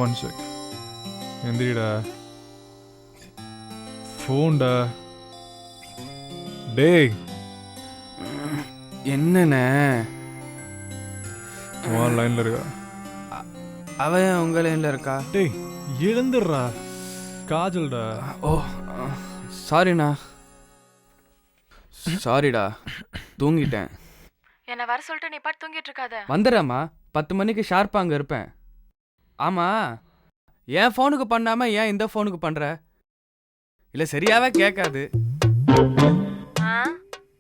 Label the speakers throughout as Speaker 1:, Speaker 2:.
Speaker 1: One check. எந்திரிடா. ஃபோன்டா. டேய்
Speaker 2: என்னண்ணே
Speaker 1: உன் லைனில் இருக்கா?
Speaker 2: அவன் உங்க லைனில் இருக்கா?
Speaker 1: டேய் எழுந்துடுறா. காஜல்டா.
Speaker 2: ஓ சாரிண்ணா. சாரிடா, தூங்கிட்டேன்.
Speaker 3: என்ன வர சொல்லிட்டு நீ பாட்டு தூங்கிட்டு இருக்காத.
Speaker 2: வந்துடுறேம்மா, 10 மணிக்கு ஷார்ப்பாக அங்கே இருப்பேன். ஆமாம், என் ஃபோனுக்கு பண்ணாமல் ஏன் இந்த ஃபோனுக்கு பண்ணுற? இல்லை சரியாவே கேட்காது.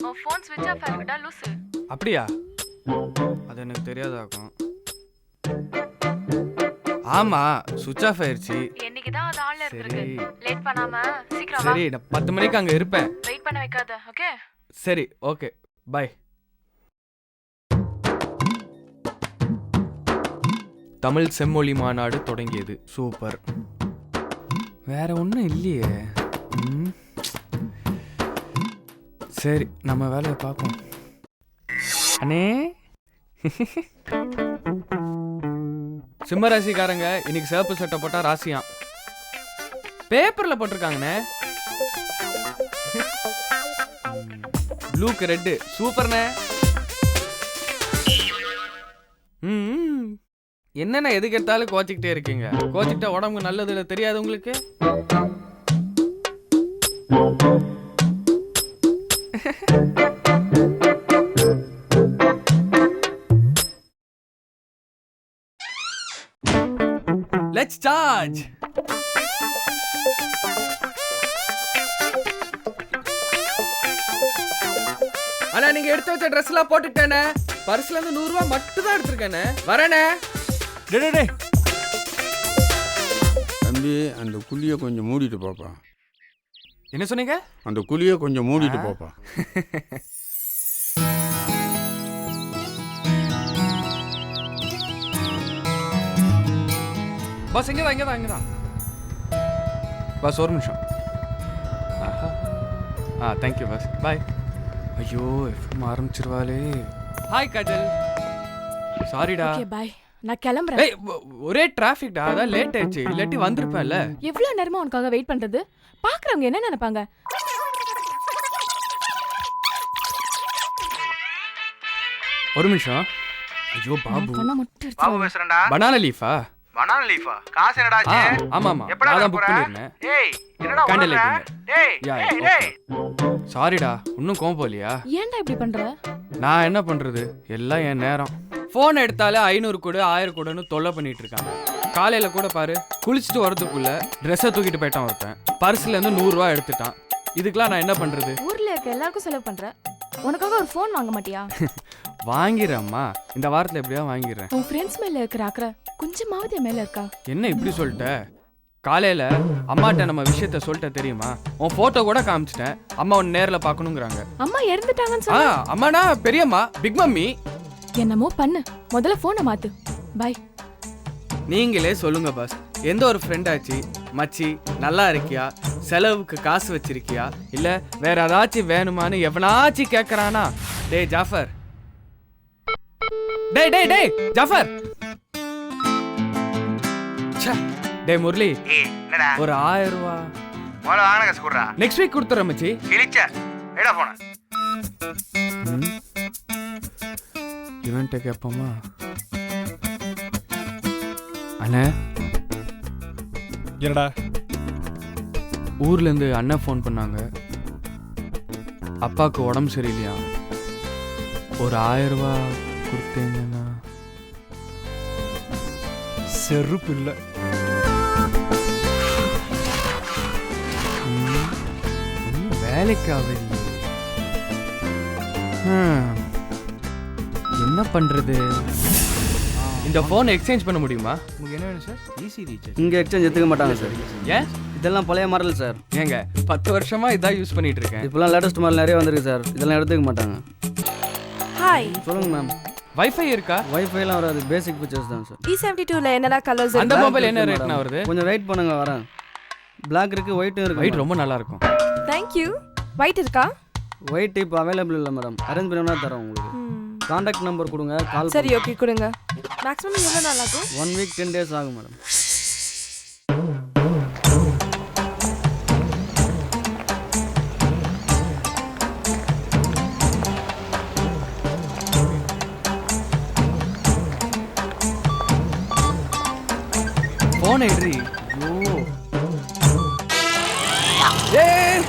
Speaker 3: உன் ஃபோன் ஸ்விட்ச் ஆஃப் ஆகிட்டா லூசு.
Speaker 2: அப்படியா? அது எனக்கு தெரியாதாக்கும். ஆமாம், சுவிட்ச் ஆஃப் ஆயிடுச்சு.
Speaker 3: என்னைக்கு தான் அது ஆன்ல
Speaker 2: சரி
Speaker 3: இருக்கு. லேட் பண்ணாம சீக்கிரம் வா.
Speaker 2: சரி, நான் 10 மணிக்கு அங்கே இருப்பேன்.
Speaker 3: வெயிட் பண்ண வைக்காத. ஓகே
Speaker 2: சரி, ஓகே, பை. தமிழ் செம்மொழி மாநாடு தொடங்கியது. சூப்பர். வேற ஒன்றும் இல்லையே. சரி, நம்ம வேலையை பார்ப்போம். அண்ணே, சிம்ம ராசிக்காரங்க இன்னைக்கு சிவப்பு சட்டை போட்டா ராசியாம். பேப்பர்ல போட்டிருக்காங்கண்ணே. ப்ளூக்கு ரெட்டு சூப்பர்ண்ணே. என்னண்ணா எதுக்கு எடுத்தாலும் கோச்சிக்கிட்டே இருக்கீங்க? கோச்சிக்கிட்டா உடம்புக்கு நல்லது இல்லை, தெரியாது உங்களுக்கு? Let's charge. அண்ணா, நீங்க எடுத்து வச்ச ட்ரெஸ் எல்லாம் போட்டுட்டேனே. பர்ஸ்ல இருந்து 100 ரூபாய் மட்டும் தான் எடுத்திருக்கேனே. வரேனே.
Speaker 1: டே
Speaker 4: தம்பி, அந்த குழியை கொஞ்சம் மூடிட்டு போப்பா.
Speaker 2: என்ன சொன்னீங்க?
Speaker 4: அந்த குழியை கொஞ்சம் மூடிட்டு போப்பா.
Speaker 2: பஸ் இங்கதான். பஸ் ஒரு நிமிஷம். தேங்க்யூ பஸ், பாய். ஐயோ, எஃப்எம் ஆரம்பிச்சிருவாளே. ஹாய் காஜல். சாரிடா.
Speaker 3: Okay bye. நான் கிளம்புறேன்.
Speaker 2: ஏய், ஒரே டிராஃபிக்டா, அதான் லேட் ஆயிடுச்சு. இல்லாட்டி வந்திருப்பேன்ல.
Speaker 3: எவ்வளவு நேரமா உனக்காக வெயிட் பண்றது? பாக்குறவங்க என்ன நினைப்பாங்க?
Speaker 2: ஒரு நிமிஷம். ஐயோ பாபு.
Speaker 3: கண்ணை மட்டும் எடுத்து
Speaker 5: பாபு பேசுறேன்டா.
Speaker 2: பனானா லீஃபா?
Speaker 5: பனானா லீஃபா? காசு என்னடா ஆச்சு?
Speaker 2: ஆமாமா,
Speaker 5: எப்படா
Speaker 2: நான்
Speaker 5: புக்
Speaker 2: புக் பண்ணிருந்தேன்.
Speaker 5: ஏய், என்னடா
Speaker 2: கேண்டில்
Speaker 5: ஓடுற?
Speaker 2: லைட்டிங்.
Speaker 5: டேய்,
Speaker 2: யா,
Speaker 5: டேய்,
Speaker 2: ஓகே.
Speaker 5: டேய்.
Speaker 2: சாரிடா, இன்னும் கோவம் போலியா?
Speaker 3: ஏன்டா இப்படி பண்ற?
Speaker 2: நான் என்ன பண்றது, எல்லாம் என் நேரம். போன் எடுத்தாலே 500 கூட 1000 கூடன்னு தொல்லை பண்ணிட்டு இருக்காங்க. காலையில கூட பாரு, குளிச்சுட்டு வரதுக்குள்ள ட்ரெஸ்ஸை தூக்கிட்டு போயிட்டான் ஒருத்தன். பர்ஸ்ல இருந்து 100 ரூபாய் எடுத்துட்டான். இதுக்கெல்லாம் நான் என்ன பண்றது?
Speaker 3: ஊர்ல இருக்க எல்லாருக்கும் செலவு பண்ற, உனக்காக ஒரு ஃபோன் வாங்க மாட்டியா?
Speaker 2: வாங்கிறேம்மா, இந்த வாரத்துல எப்படியா வாங்கிடுறேன்.
Speaker 3: உன் ஃப்ரெண்ட்ஸ் மேல இருக்கிற அக்கறை கொஞ்சமாவது என் மேல இருக்கா?
Speaker 2: என்ன இப்படி சொல்லிட்ட? காலையில அம்மாட்ட நம்ம விஷயத்த சொல்லிட்ட தெரியுமா? உன் போட்டோ கூட காமிச்சிட்டேன். அம்மா உன்னை நேர்ல பாக்கணுங்கிறாங்க.
Speaker 3: அம்மா இறந்துட்டாங்கன்னு சொன்னா?
Speaker 2: அம்மானா பெரியம்மா, பிக் மம்மி.
Speaker 3: என்னமோ பண்ணு, முதல்ல போனை மாத்து. பை.
Speaker 2: நீங்களே சொல்லுங்க பாஸ், எந்த ஒரு ஃப்ரெண்ட் ஆச்சு மச்சி நல்லா இருக்கியா, செலவுக்கு காசு வச்சிருக்கியா, இல்ல வேற ஏதாச்சும் வேணுமான்னு எவனாச்சும் கேட்கறானா? டேய் ஜாஃபர், டேய் ஜாஃபர். டேய் முரளி,
Speaker 5: ஏய், என்னடா?
Speaker 2: ஒரு 1000 ரூபாய்
Speaker 5: முதல்ல வாங்கின காசு குடுறா.
Speaker 2: நெக்ஸ்ட் வீக் கொடுத்துறேன் மச்சி.
Speaker 5: கிழிச்ச. ஏடா போன?
Speaker 2: இவன்ட்ட கேட்போமா? அண்ணே,
Speaker 1: என்னடா?
Speaker 2: ஊர்ல இருந்து அண்ணன் ஃபோன் பண்ணாங்க. அப்பாவுக்கு உடம்பு சரியில்லையா, ஒரு 1000 ரூபாய் கொடுத்தீங்கன்னா.
Speaker 1: செருப்பு இல்லை.
Speaker 2: வேலைக்கு ஆகுது. என்ன பண்றது? இந்த போன் எக்ஸ்சேஞ்ச் பண்ண முடியுமா?
Speaker 6: உங்களுக்கு என்ன வேணும் சார்? Easy recharge.
Speaker 7: இங்கே எக்ஸ்சேஞ்ச் எடுத்துக்க மாட்டாங்க சார்.
Speaker 2: ஏன்?
Speaker 7: இதெல்லாம் பழைய மாடல் சார்.
Speaker 2: ஏங்க 10 வருஷமா இதான் யூஸ் பண்ணிட்டு இருக்கேன்.
Speaker 7: இப்போலாம் லேட்டஸ்ட் மாடல் நிறைய வந்திருக்கு சார். இதெல்லாம் எடுத்துக்க மாட்டாங்க.
Speaker 3: ஹாய்,
Speaker 7: சொல்லுங்க மேம்.
Speaker 2: வைஃபை இருக்கா?
Speaker 7: வைஃபைலாம் வராது, பேசிக் ஃபீச்சர்ஸ் தான் சார்.
Speaker 3: E72ல என்னடா கலர்ஸ்
Speaker 2: அந்த
Speaker 3: இருக்கு?
Speaker 2: மொபைல் என்ன ரேட்னா வருது?
Speaker 7: கொஞ்சம் வெயிட் பண்ணுங்க, வரேன். பிளாக் இருக்கு, ஒயிட்டும் இருக்கு.
Speaker 2: வெயிட் ரொம்ப நல்லா இருக்கும்.
Speaker 3: Thank you. ஒயிட் இருக்கா?
Speaker 7: ஒயிட் இப்போ அவைலபிள் இல்லை மேடம். அரேஞ்ச் பண்ணா தரோம் உங்களுக்கு. கான்டாக்ட் நம்பர் கொடுங்க, கால்.
Speaker 3: சரி ஓகே கொடுங்க. மேக்ஸிமம் எவ்வளவு நாள் ஆகும்?
Speaker 7: 1 வீக் 10 days ஆகும் மேடம்.
Speaker 2: ஃபோனை எடுறி. ஐயோ ஏய்